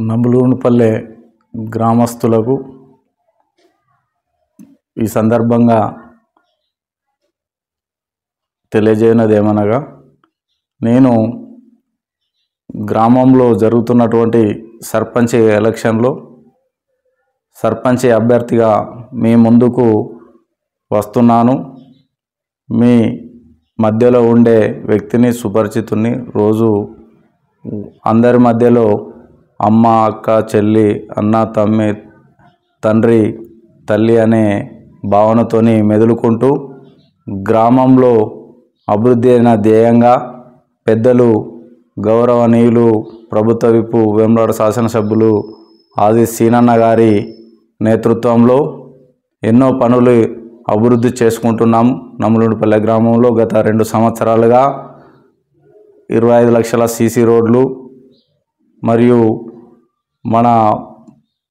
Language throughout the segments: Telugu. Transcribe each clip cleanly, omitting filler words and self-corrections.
నబులూనిపల్లె గ్రామస్తులకు ఈ సందర్భంగా తెలియజేయనదేమనగా, నేను గ్రామంలో జరుగుతున్నటువంటి సర్పంచ్ ఎలక్షన్లో సర్పంచ్ అభ్యర్థిగా మీ ముందుకు వస్తున్నాను. మీ మధ్యలో ఉండే వ్యక్తిని, సుపరిచితుని, రోజు అందరి మధ్యలో అమ్మ, అక్క, చెల్లి, అన్న, తమ్మి, తండ్రి, తల్లి అనే భావనతోని మెదులుకుంటూ గ్రామంలో అభివృద్ధి అయిన ధ్యేయంగా పెద్దలు గౌరవనీయులు ప్రభుత్వ విప్పు వేములవాడ శాసనసభ్యులు ఆది సీనన్న గారి నేతృత్వంలో ఎన్నో పనులు అభివృద్ధి చేసుకుంటున్నాం. నబులూనిపల్లె గ్రామంలో గత 2 సంవత్సరాలుగా 25 లక్షల సీసీ రోడ్లు మరియు మన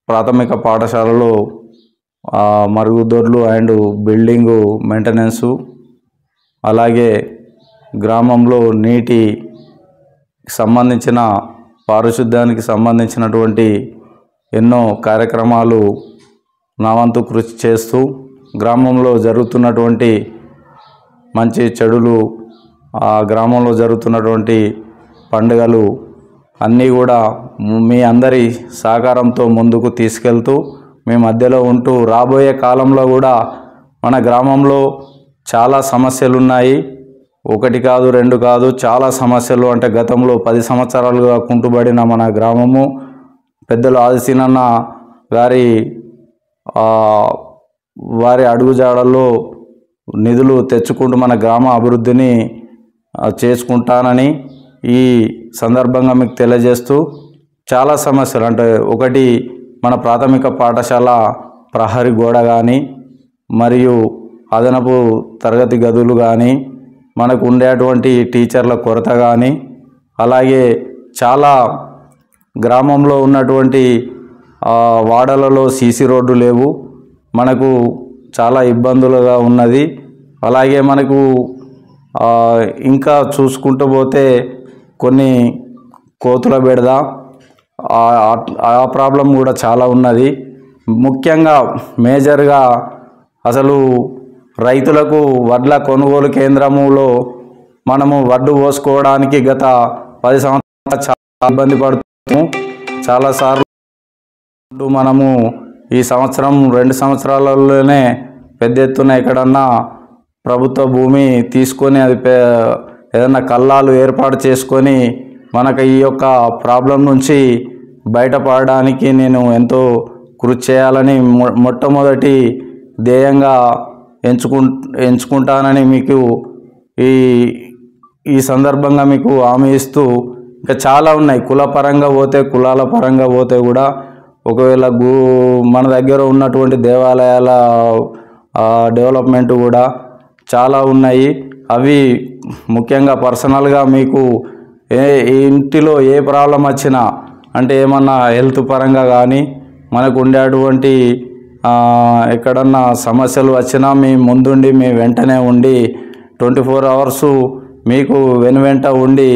ప్రాథమిక పాఠశాలలో మరుగుదొడ్లు అండ్ బిల్డింగు మెయింటెనెన్సు, అలాగే గ్రామంలో నీటి సంబంధించిన పారిశుద్ధ్యానికి సంబంధించినటువంటి ఎన్నో కార్యక్రమాలు నా వంతు కృషి చేస్తూ గ్రామంలో జరుగుతున్నటువంటి మంచి చెడులు, ఆ గ్రామంలో జరుగుతున్నటువంటి పండుగలు అన్నీ కూడా మీ అందరి సహకారంతో ముందుకు తీసుకెళ్తూ మీ మధ్యలో ఉంటూ రాబోయే కాలంలో కూడా మన గ్రామంలో చాలా సమస్యలు ఉన్నాయి. 1 కాదు 2 కాదు, చాలా సమస్యలు. అంటే గతంలో 10 సంవత్సరాలుగా కుంటుబడిన మన గ్రామము పెద్దలు ఆది సీనన్న వారి అడుగుజాడల్లో నిధులు తెచ్చుకుంటూ మన గ్రామ అభివృద్ధిని చేసుకుంటానని ఈ సందర్భంగా మీకు తెలియజేస్తూ, చాలా సమస్యలు అంటే, 1 మన ప్రాథమిక పాఠశాల ప్రహరీ గోడ కానీ, మరియు అదనపు తరగతి గదులు కానీ, మనకు ఉండేటువంటి టీచర్ల కొరత కానీ, అలాగే చాలా గ్రామంలో ఉన్నటువంటి వాడలలో సీసీ రోడ్డు లేవు, మనకు చాలా ఇబ్బందులుగా ఉన్నది. అలాగే మనకు ఇంకా చూసుకుంటూ పోతే కొన్ని కోతుల బెడద, ఆ ప్రాబ్లం కూడా చాలా ఉన్నది. ముఖ్యంగా మేజర్గా అసలు రైతులకు వడ్ల కొనుగోలు కేంద్రములో మనము వడ్డు పోసుకోవడానికి గత 10 సంవత్సరాలు చాలా ఇబ్బంది పడుతున్నాము. చాలాసార్లు మనము ఈ సంవత్సరం 2 సంవత్సరాలలోనే పెద్ద ఎత్తున ఎక్కడన్నా ప్రభుత్వ భూమి తీసుకొని అది ఏదన్నా కల్లాలు ఏర్పాటు చేసుకొని మనకు ఈ యొక్క ప్రాబ్లం నుంచి బయటపడడానికి నేను ఎంతో కృషి చేయాలని మొట్టమొదటి ధ్యేయంగా ఎంచుకుంటానని మీకు ఈ సందర్భంగా మీకు హామీ ఇస్తూ, ఇంకా చాలా ఉన్నాయి. కులాల పరంగా పోతే కూడా ఒకవేళ మన దగ్గర ఉన్నటువంటి దేవాలయాల డెవలప్మెంట్ కూడా చాలా ఉన్నాయి. అవి ముఖ్యంగా పర్సనల్గా మీకు ఇంటిలో ఏ ప్రాబ్లం వచ్చినా, అంటే ఏమన్నా హెల్త్ పరంగా కానీ, మనకు ఉండేటువంటి ఎక్కడన్నా సమస్యలు వచ్చినా మీ ముందుండి మీ వెంటనే ఉండి 24 అవర్సు మీకు వెనువెంట ఉండి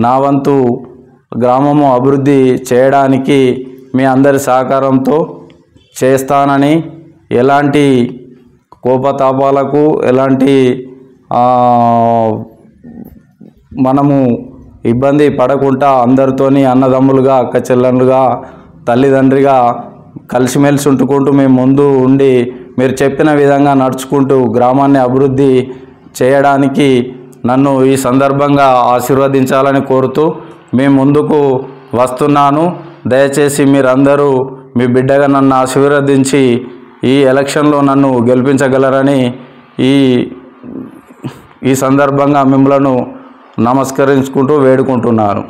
నా వంతు గ్రామము అభివృద్ధి చేయడానికి మీ అందరి సహకారంతో చేస్తానని, ఎలాంటి కోపతాపాలకు, ఎలాంటి మనము ఇబ్బంది పడకుండా అందరితోని అన్నదమ్ములుగా, అక్క చెల్లెళ్ళుగా, తల్లిదండ్రిగా కలిసిమెలిసి ఉంటుకుంటూ మేము ముందు ఉండి మీరు చెప్పిన విధంగా నడుచుకుంటూ గ్రామాన్ని అభివృద్ధి చేయడానికి నన్ను ఈ సందర్భంగా ఆశీర్వదించాలని కోరుతూ మేము ముందుకు వస్తున్నాను. దయచేసి మీరందరూ మీ బిడ్డగా నన్ను ఆశీర్వదించి ఈ ఎలక్షన్లో నన్ను గెలిపించగలరని ఈ సందర్భంగా మిమ్మలను నమస్కరించుకుంటూ వేడుకుంటున్నాను.